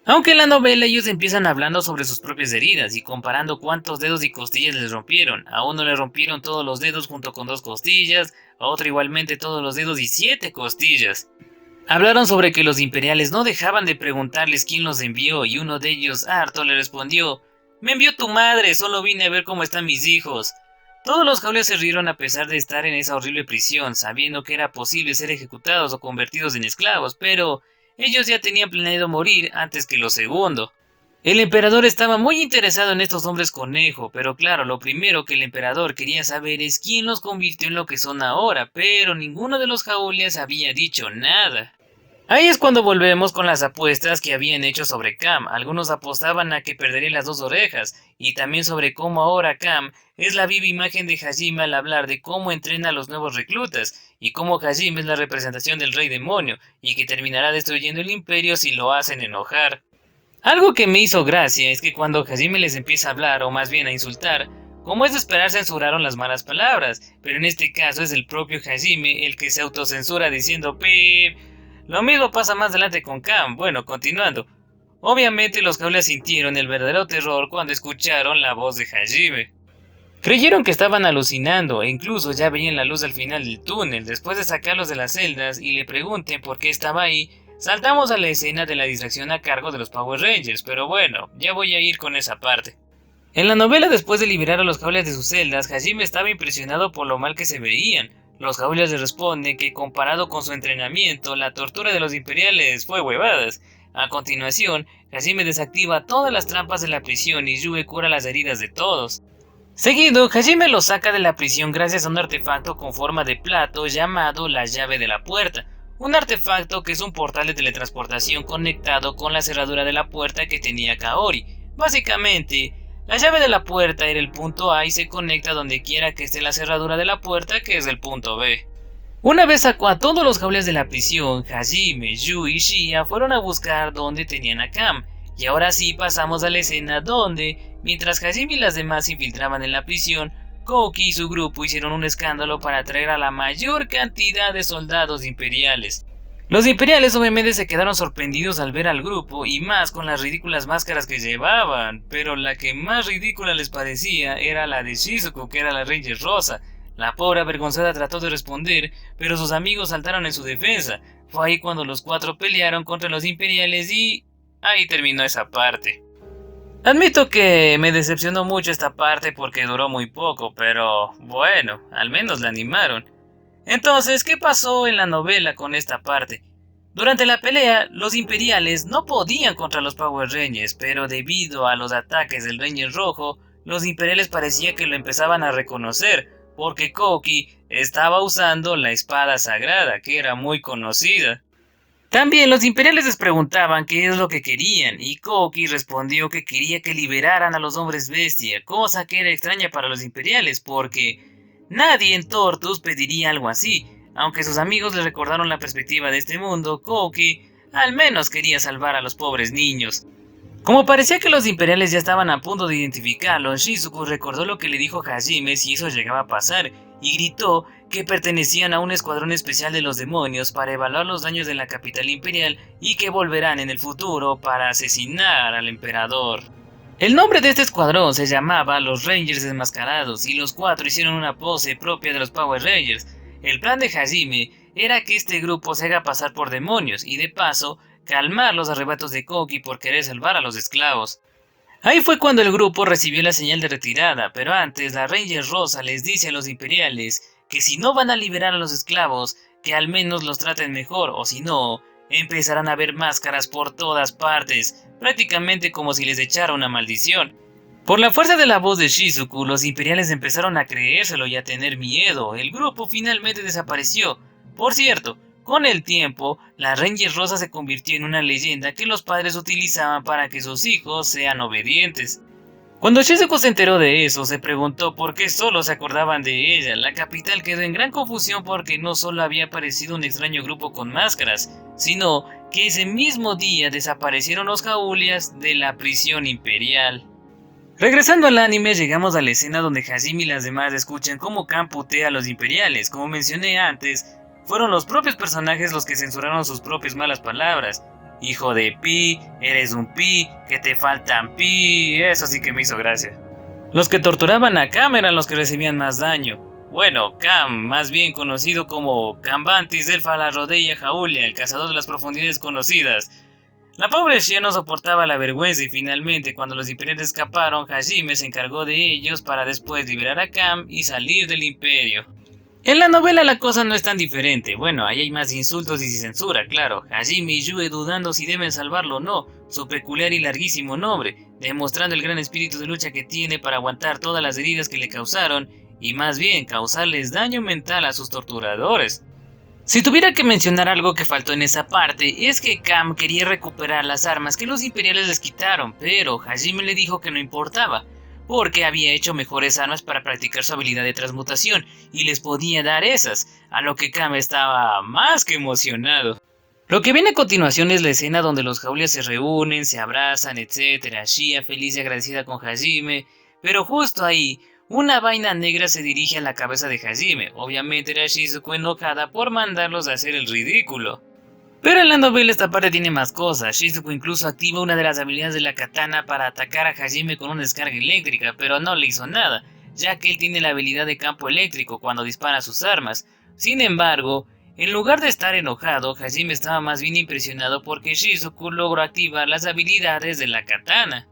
Aunque en la novela ellos empiezan hablando sobre sus propias heridas y comparando cuántos dedos y costillas les rompieron. A uno le rompieron todos los dedos junto con 2 costillas, a otro igualmente todos los dedos y 7 costillas. Hablaron sobre que los imperiales no dejaban de preguntarles quién los envió y uno de ellos, harto, le respondió: «Me envió tu madre, solo vine a ver cómo están mis hijos». Todos los Jaulíes se rieron a pesar de estar en esa horrible prisión, sabiendo que era posible ser ejecutados o convertidos en esclavos, pero ellos ya tenían planeado morir antes que lo segundo. El emperador estaba muy interesado en estos hombres conejo, pero claro, lo primero que el emperador quería saber es quién los convirtió en lo que son ahora, pero ninguno de los Jaulíes había dicho nada. Ahí es cuando volvemos con las apuestas que habían hecho sobre Cam. Algunos apostaban a que perdería las 2 orejas, y también sobre cómo ahora Cam es la viva imagen de Hajime al hablar de cómo entrena a los nuevos reclutas, y cómo Hajime es la representación del rey demonio, y que terminará destruyendo el imperio si lo hacen enojar. Algo que me hizo gracia es que cuando Hajime les empieza a hablar, o más bien a insultar, como es de esperar, censuraron las malas palabras, pero en este caso es el propio Hajime el que se autocensura diciendo «Pip». Lo mismo pasa más adelante con Cam. Bueno, continuando. Obviamente los Jaulíes sintieron el verdadero terror cuando escucharon la voz de Hajime. Creyeron que estaban alucinando e incluso ya veían la luz al final del túnel. Después de sacarlos de las celdas y le pregunten por qué estaba ahí, saltamos a la escena de la distracción a cargo de los Power Rangers, pero bueno, ya voy a ir con esa parte. En la novela, después de liberar a los Jaulías de sus celdas, Hajime estaba impresionado por lo mal que se veían. Los Jaulías le responden que comparado con su entrenamiento, la tortura de los imperiales fue huevadas. A continuación, Hajime desactiva todas las trampas de la prisión y Yue cura las heridas de todos. Seguido, Hajime lo saca de la prisión gracias a un artefacto con forma de plato llamado la llave de la puerta. Un artefacto que es un portal de teletransportación conectado con la cerradura de la puerta que tenía Kaori. Básicamente, la llave de la puerta era el punto A y se conecta donde quiera que esté la cerradura de la puerta, que es el punto B. Una vez sacó a todos los Jaulías de la prisión, Hajime, Yui y Shia fueron a buscar donde tenían a Cam. Y ahora sí pasamos a la escena donde, mientras Hajime y las demás se infiltraban en la prisión, Kouki y su grupo hicieron un escándalo para atraer a la mayor cantidad de soldados imperiales. Los imperiales obviamente se quedaron sorprendidos al ver al grupo y más con las ridículas máscaras que llevaban, pero la que más ridícula les parecía era la de Shizuku, que era la Ranger rosa. La pobre avergonzada trató de responder, pero sus amigos saltaron en su defensa. Fue ahí cuando los cuatro pelearon contra los imperiales y ahí terminó esa parte. Admito que me decepcionó mucho esta parte porque duró muy poco, pero bueno, al menos la animaron. Entonces, ¿qué pasó en la novela con esta parte? Durante la pelea, los imperiales no podían contra los Power Rangers, pero debido a los ataques del Ranger rojo, los imperiales parecía que lo empezaban a reconocer, porque Kouki estaba usando la espada sagrada, que era muy conocida. También los imperiales les preguntaban qué es lo que querían, y Kouki respondió que quería que liberaran a los hombres bestia, cosa que era extraña para los imperiales, porque nadie en Tortus pediría algo así. Aunque sus amigos le recordaron la perspectiva de este mundo, Kouki al menos quería salvar a los pobres niños. Como parecía que los imperiales ya estaban a punto de identificarlo, Shizuku recordó lo que le dijo Hajime si eso llegaba a pasar, y gritó que pertenecían a un escuadrón especial de los demonios para evaluar los daños de la capital imperial y que volverán en el futuro para asesinar al emperador. El nombre de este escuadrón se llamaba los Rangers Desmascarados y los cuatro hicieron una pose propia de los Power Rangers. El plan de Hajime era que este grupo se haga pasar por demonios y de paso calmar los arrebatos de Kouki por querer salvar a los esclavos. Ahí fue cuando el grupo recibió la señal de retirada, pero antes la Ranger Rosa les dice a los imperiales que si no van a liberar a los esclavos, que al menos los traten mejor, o si no, empezarán a ver máscaras por todas partes, prácticamente como si les echara una maldición. Por la fuerza de la voz de Shizuku, los imperiales empezaron a creérselo y a tener miedo. El grupo finalmente desapareció. Por cierto, con el tiempo, la Ranger Rosa se convirtió en una leyenda que los padres utilizaban para que sus hijos sean obedientes. Cuando Shizuku se enteró de eso, se preguntó por qué solo se acordaban de ella. La capital quedó en gran confusión porque no solo había aparecido un extraño grupo con máscaras, sino que ese mismo día desaparecieron los Jaulías de la prisión imperial. Regresando al anime, llegamos a la escena donde Hajime y las demás escuchan cómo Cam putea a los imperiales. Como mencioné antes, fueron los propios personajes los que censuraron sus propias malas palabras. Hijo de pi, eres un pi, que te faltan pi, eso sí que me hizo gracia. Los que torturaban a Cam eran los que recibían más daño. Bueno, Cam, más bien conocido como Cambantis del Falarodea Jaulia, el cazador de las profundidades conocidas. La pobre Shia no soportaba la vergüenza y finalmente cuando los imperiales escaparon, Hajime se encargó de ellos para después liberar a Cam y salir del imperio. En la novela la cosa no es tan diferente, bueno, ahí hay más insultos y censura, claro. Hajime y Yue dudando si deben salvarlo o no, su peculiar y larguísimo nombre, demostrando el gran espíritu de lucha que tiene para aguantar todas las heridas que le causaron y más bien causarles daño mental a sus torturadores. Si tuviera que mencionar algo que faltó en esa parte, es que Cam quería recuperar las armas que los imperiales les quitaron, pero Hajime le dijo que no importaba, porque había hecho mejores armas para practicar su habilidad de transmutación y les podía dar esas, a lo que Cam estaba más que emocionado. Lo que viene a continuación es la escena donde los Jaulías se reúnen, se abrazan, etc. Shia feliz y agradecida con Hajime, pero justo ahí, una vaina negra se dirige a la cabeza de Hajime. Obviamente era Shizuku enojada por mandarlos a hacer el ridículo. Pero en la novela esta parte tiene más cosas. Shizuku incluso activa una de las habilidades de la katana para atacar a Hajime con una descarga eléctrica, pero no le hizo nada, ya que él tiene la habilidad de campo eléctrico cuando dispara sus armas. Sin embargo, En lugar de estar enojado, Hajime estaba más bien impresionado porque Shizuku logró activar las habilidades de la katana,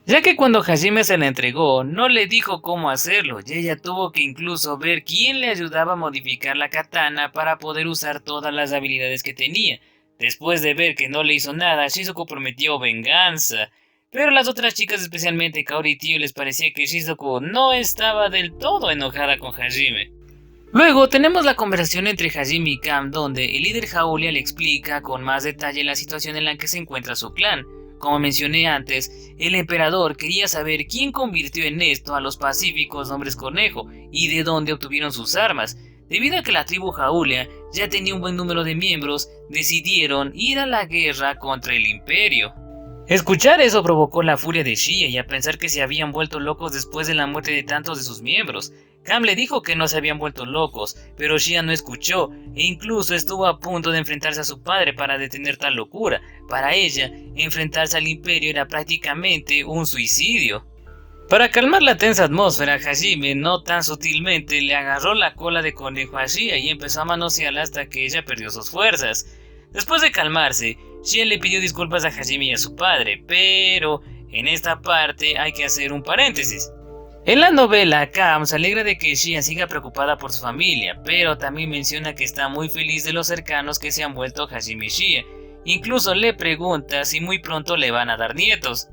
ya que cuando Hajime se la entregó, no le dijo cómo hacerlo, y ella tuvo que incluso ver quién le ayudaba a modificar la katana para poder usar todas las habilidades que tenía. Después de ver que no le hizo nada, Shizuku prometió venganza, pero las otras chicas, especialmente Kaori y Tio, les parecía que Shizuku no estaba del todo enojada con Hajime. Luego tenemos la conversación entre Hajime y Kam, donde el líder Jaolia le explica con más detalle la situación en la que se encuentra su clan. Como mencioné antes, el emperador quería saber quién convirtió en esto a los pacíficos hombres conejo y de dónde obtuvieron sus armas. Debido a que la tribu Jaolia ya tenía un buen número de miembros, decidieron ir a la guerra contra el imperio. Escuchar eso provocó la furia de Shia, y a pensar que se habían vuelto locos después de la muerte de tantos de sus miembros. Kam le dijo que no se habían vuelto locos, pero Shia no escuchó e incluso estuvo a punto de enfrentarse a su padre para detener tal locura. Para ella, enfrentarse al imperio era prácticamente un suicidio. Para calmar la tensa atmósfera, Hajime, no tan sutilmente, le agarró la cola de conejo a Shia y empezó a manosearla hasta que ella perdió sus fuerzas. Después de calmarse, Shia le pidió disculpas a Hajime y a su padre, pero en esta parte hay que hacer un paréntesis. En la novela, Kam se alegra de que Shia siga preocupada por su familia, pero también menciona que está muy feliz de los cercanos que se han vuelto Hajime y Shia. Incluso le pregunta si muy pronto le van a dar nietos.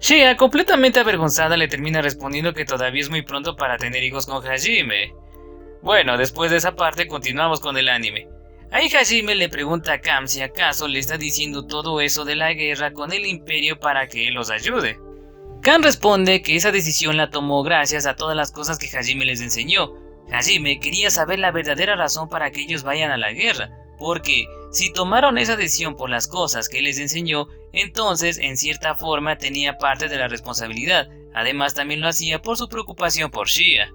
Shia, completamente avergonzada, le termina respondiendo que todavía es muy pronto para tener hijos con Hajime. Bueno, después de esa parte continuamos con el anime. Ahí Hajime le pregunta a Kam si acaso le está diciendo todo eso de la guerra con el imperio para que él los ayude. Kam responde que esa decisión la tomó gracias a todas las cosas que Hajime les enseñó. Hajime quería saber la verdadera razón para que ellos vayan a la guerra, porque si tomaron esa decisión por las cosas que les enseñó, entonces en cierta forma tenía parte de la responsabilidad. Además también lo hacía por su preocupación por Shia.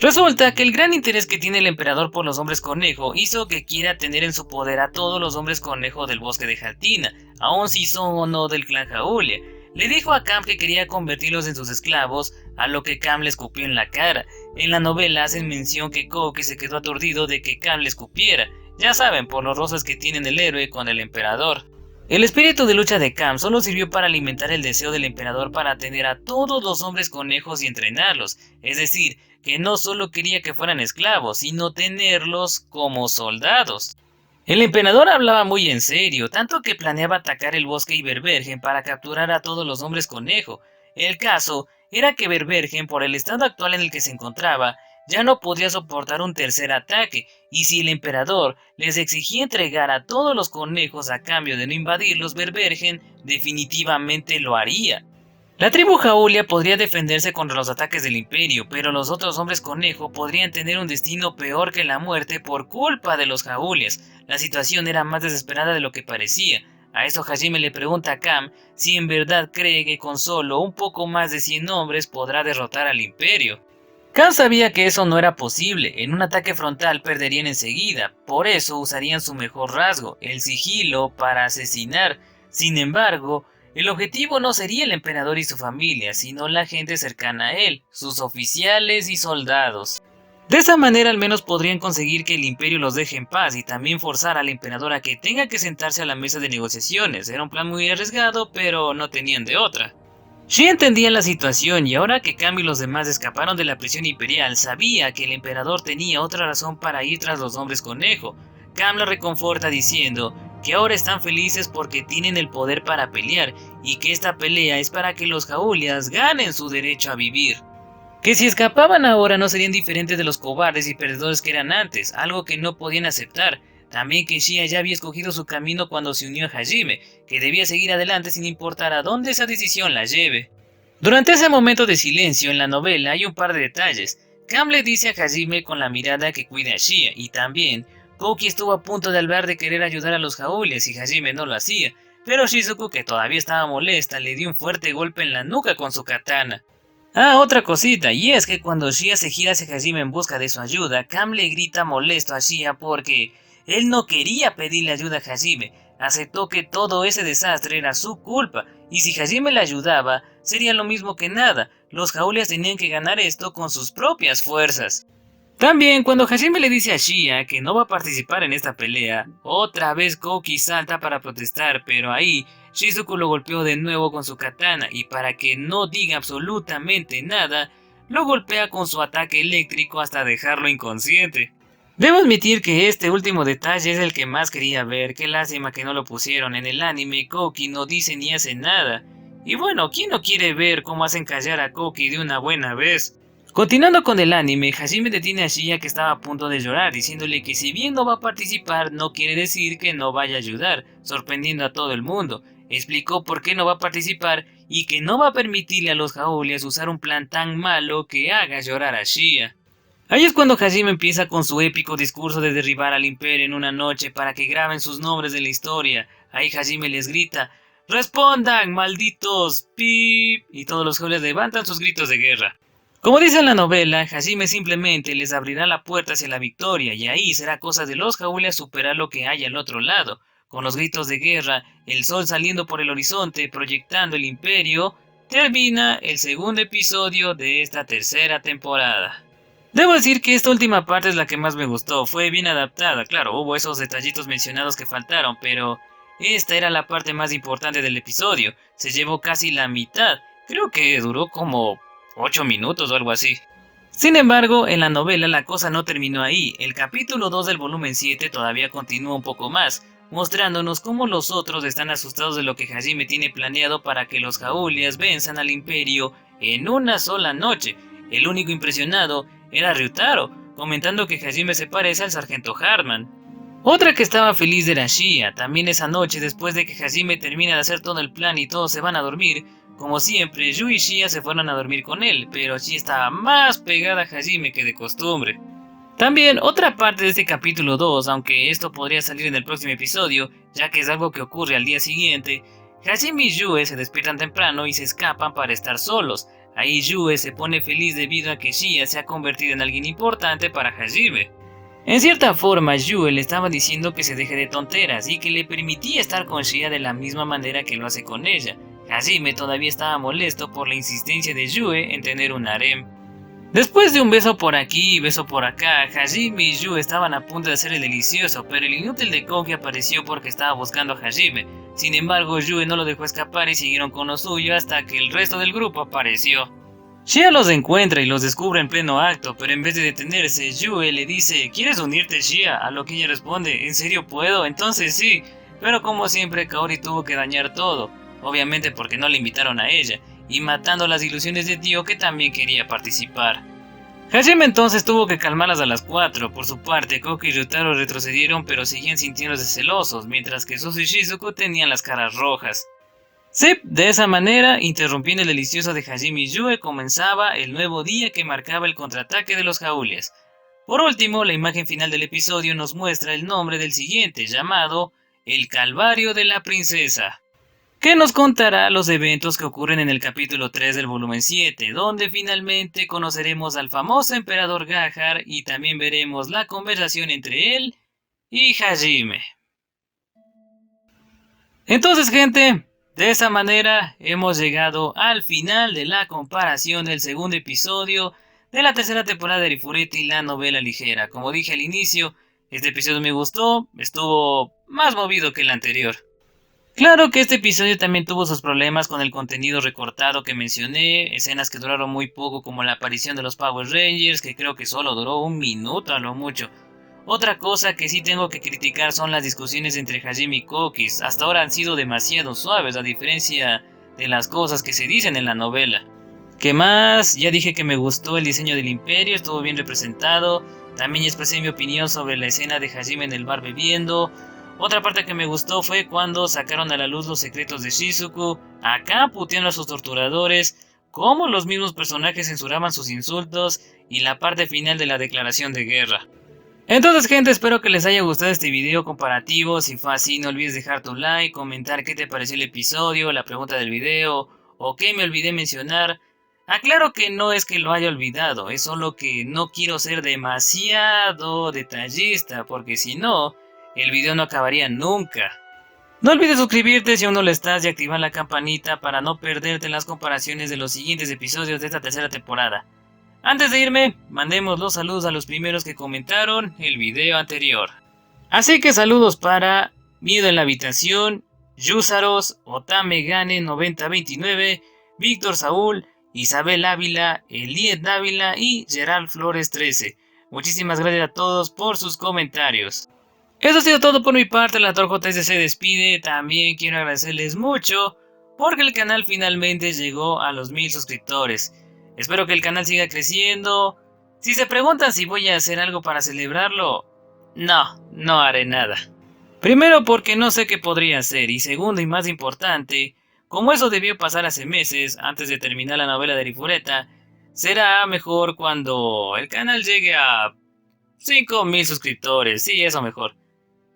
Resulta que el gran interés que tiene el emperador por los hombres conejo hizo que quiera tener en su poder a todos los hombres conejo del bosque de Haltina, aun si son o no del clan Jaolia. Le dijo a Kam que quería convertirlos en sus esclavos, a lo que Kam le escupió en la cara. En la novela hacen mención que Koki se quedó aturdido de que Kam le escupiera, ya saben, por los roces que tienen el héroe con el emperador. El espíritu de lucha de Kam solo sirvió para alimentar el deseo del emperador para tener a todos los hombres conejos y entrenarlos, es decir, que no solo quería que fueran esclavos, sino tenerlos como soldados. El emperador hablaba muy en serio, tanto que planeaba atacar el bosque y Berbergen para capturar a todos los hombres conejo. El caso era que Berbergen, por el estado actual en el que se encontraba, ya no podía soportar un tercer ataque, y si el emperador les exigía entregar a todos los conejos a cambio de no invadirlos, Berbergen definitivamente lo haría. La tribu Jaolia podría defenderse contra los ataques del imperio, pero los otros hombres conejo podrían tener un destino peor que la muerte por culpa de los Jaolias. La situación era más desesperada de lo que parecía. A eso Hajime le pregunta a Kam si en verdad cree que con solo un poco más de 100 hombres podrá derrotar al imperio. Kam sabía que eso no era posible, en un ataque frontal perderían enseguida, por eso usarían su mejor rasgo, el sigilo, para asesinar. Sin embargo, el objetivo no sería el emperador y su familia, sino la gente cercana a él, sus oficiales y soldados. De esa manera al menos podrían conseguir que el imperio los deje en paz y también forzar al emperador a que tenga que sentarse a la mesa de negociaciones. Era un plan muy arriesgado, pero no tenían de otra. Shia entendía la situación y ahora que Kam y los demás escaparon de la prisión imperial, sabía que el emperador tenía otra razón para ir tras los hombres conejo. Kam la reconforta diciendo que ahora están felices porque tienen el poder para pelear y que esta pelea es para que los Jaolias ganen su derecho a vivir. Que si escapaban ahora no serían diferentes de los cobardes y perdedores que eran antes, algo que no podían aceptar. También que Shia ya había escogido su camino cuando se unió a Hajime, que debía seguir adelante sin importar a dónde esa decisión la lleve. Durante ese momento de silencio en la novela hay un par de detalles. Kam le dice a Hajime con la mirada que cuide a Shia, y también Koki estuvo a punto de hablar de querer ayudar a los Jaolias y Hajime no lo hacía, pero Shizuku, que todavía estaba molesta, le dio un fuerte golpe en la nuca con su katana. Ah, otra cosita, y es que cuando Shia se gira hacia Hajime en busca de su ayuda, Kam le grita molesto a Shia porque él no quería pedirle ayuda a Hajime, aceptó que todo ese desastre era su culpa, y si Hajime le ayudaba, sería lo mismo que nada, los Jaolias tenían que ganar esto con sus propias fuerzas. También cuando Hajime le dice a Shia que no va a participar en esta pelea, otra vez Koki salta para protestar, pero ahí Shizuku lo golpeó de nuevo con su katana y para que no diga absolutamente nada, lo golpea con su ataque eléctrico hasta dejarlo inconsciente. Debo admitir que este último detalle es el que más quería ver, qué lástima que no lo pusieron en el anime. Koki no dice ni hace nada. Y bueno, ¿quién no quiere ver cómo hacen callar a Koki de una buena vez? Continuando con el anime, Hajime detiene a Shia que estaba a punto de llorar, diciéndole que si bien no va a participar, no quiere decir que no vaya a ayudar, sorprendiendo a todo el mundo. Explicó por qué no va a participar y que no va a permitirle a los Jaolias usar un plan tan malo que haga llorar a Shia. Ahí es cuando Hajime empieza con su épico discurso de derribar al Imperio en una noche para que graben sus nombres de la historia. Ahí Hajime les grita: ¡respondan, malditos! ¡Pip! Y todos los Jaolias levantan sus gritos de guerra. Como dice en la novela, Hajime simplemente les abrirá la puerta hacia la victoria y ahí será cosa de los Jaolias superar lo que hay al otro lado. Con los gritos de guerra, el sol saliendo por el horizonte, proyectando el Imperio, termina el segundo episodio de esta tercera temporada. Debo decir que esta última parte es la que más me gustó, fue bien adaptada, claro, hubo esos detallitos mencionados que faltaron, pero esta era la parte más importante del episodio, se llevó casi la mitad, creo que duró como 8 minutos o algo así. Sin embargo, en la novela la cosa no terminó ahí, el capítulo 2 del volumen 7 todavía continúa un poco más, mostrándonos cómo los otros están asustados de lo que Hajime tiene planeado para que los Jaolias venzan al Imperio en una sola noche. El único impresionado era Ryutaro, comentando que Hajime se parece al sargento Hartman. Otra que estaba feliz era Shia. También esa noche, después de que Hajime termina de hacer todo el plan y todos se van a dormir, como siempre, Yu y Shia se fueron a dormir con él, pero Shia estaba más pegada a Hajime que de costumbre. También otra parte de este capítulo 2, aunque esto podría salir en el próximo episodio, ya que es algo que ocurre al día siguiente, Hajime y Yue se despiertan temprano y se escapan para estar solos. Ahí Yue se pone feliz debido a que Shia se ha convertido en alguien importante para Hajime. En cierta forma, Yue le estaba diciendo que se deje de tonteras y que le permitía estar con Shia de la misma manera que lo hace con ella. Hajime todavía estaba molesto por la insistencia de Yue en tener un harem. Después de un beso por aquí y beso por acá, Hajime y Yue estaban a punto de hacer el delicioso, pero el inútil de Koki apareció porque estaba buscando a Hajime. Sin embargo, Yue no lo dejó escapar y siguieron con lo suyo hasta que el resto del grupo apareció. Shia los encuentra y los descubre en pleno acto, pero en vez de detenerse, Yue le dice: ¿quieres unirte, Shia? A lo que ella responde: ¿en serio puedo? Entonces sí. Pero como siempre, Kaori tuvo que dañar todo, obviamente porque no le invitaron a ella, y matando las ilusiones de Tio, que también quería participar. Hajime entonces tuvo que calmarlas a las 4. Por su parte, Koki y Ryutaro retrocedieron pero seguían sintiéndose celosos, mientras que Suzu y Shizuku tenían las caras rojas. Sí, de esa manera, interrumpiendo el delicioso de Hajime y Yue, comenzaba el nuevo día que marcaba el contraataque de los Jaolias. Por último, la imagen final del episodio nos muestra el nombre del siguiente, llamado El Calvario de la Princesa, que nos contará los eventos que ocurren en el capítulo 3 del volumen 7, donde finalmente conoceremos al famoso emperador Gahar y también veremos la conversación entre él y Hajime. Entonces, gente, de esa manera hemos llegado al final de la comparación del segundo episodio de la tercera temporada de Arifureta y la novela ligera. Como dije al inicio, este episodio me gustó, estuvo más movido que el anterior. Claro que este episodio también tuvo sus problemas con el contenido recortado que mencioné, escenas que duraron muy poco como la aparición de los Power Rangers, que creo que solo duró 1 minuto a lo mucho. Otra cosa que sí tengo que criticar son las discusiones entre Hajime y Koki, hasta ahora han sido demasiado suaves a diferencia de las cosas que se dicen en la novela. ¿Qué más? Ya dije que me gustó el diseño del Imperio, estuvo bien representado, también expresé mi opinión sobre la escena de Hajime en el bar bebiendo. Otra parte que me gustó fue cuando sacaron a la luz los secretos de Shizuku, acá puteando a sus torturadores, cómo los mismos personajes censuraban sus insultos y la parte final de la declaración de guerra. Entonces, gente, espero que les haya gustado este video comparativo. Si fue así, no olvides dejar tu like, comentar qué te pareció el episodio, la pregunta del video o qué me olvidé mencionar. Aclaro que no es que lo haya olvidado, es solo que no quiero ser demasiado detallista, porque si no, el video no acabaría nunca. No olvides suscribirte si aún no lo estás y activar la campanita para no perderte las comparaciones de los siguientes episodios de esta tercera temporada. Antes de irme, mandemos los saludos a los primeros que comentaron el video anterior. Así que saludos para Miedo en la Habitación, Yusaros, Otame Gane 9029, Víctor Saúl, Isabel Ávila, Eliet Dávila y Gerald Flores 13. Muchísimas gracias a todos por sus comentarios. Eso ha sido todo por mi parte, la TorJS se despide. También quiero agradecerles mucho porque el canal finalmente llegó a los 1000 suscriptores. Espero que el canal siga creciendo. Si se preguntan si voy a hacer algo para celebrarlo, no haré nada. Primero porque no sé qué podría hacer, y segundo y más importante, como eso debió pasar hace meses antes de terminar la novela de Arifureta, será mejor cuando el canal llegue a 5000 suscriptores, sí, eso mejor.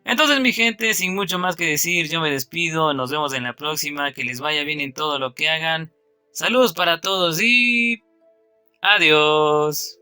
Entonces mi gente, sin mucho más que decir, yo me despido, nos vemos en la próxima, que les vaya bien en todo lo que hagan. Saludos para todos y adiós.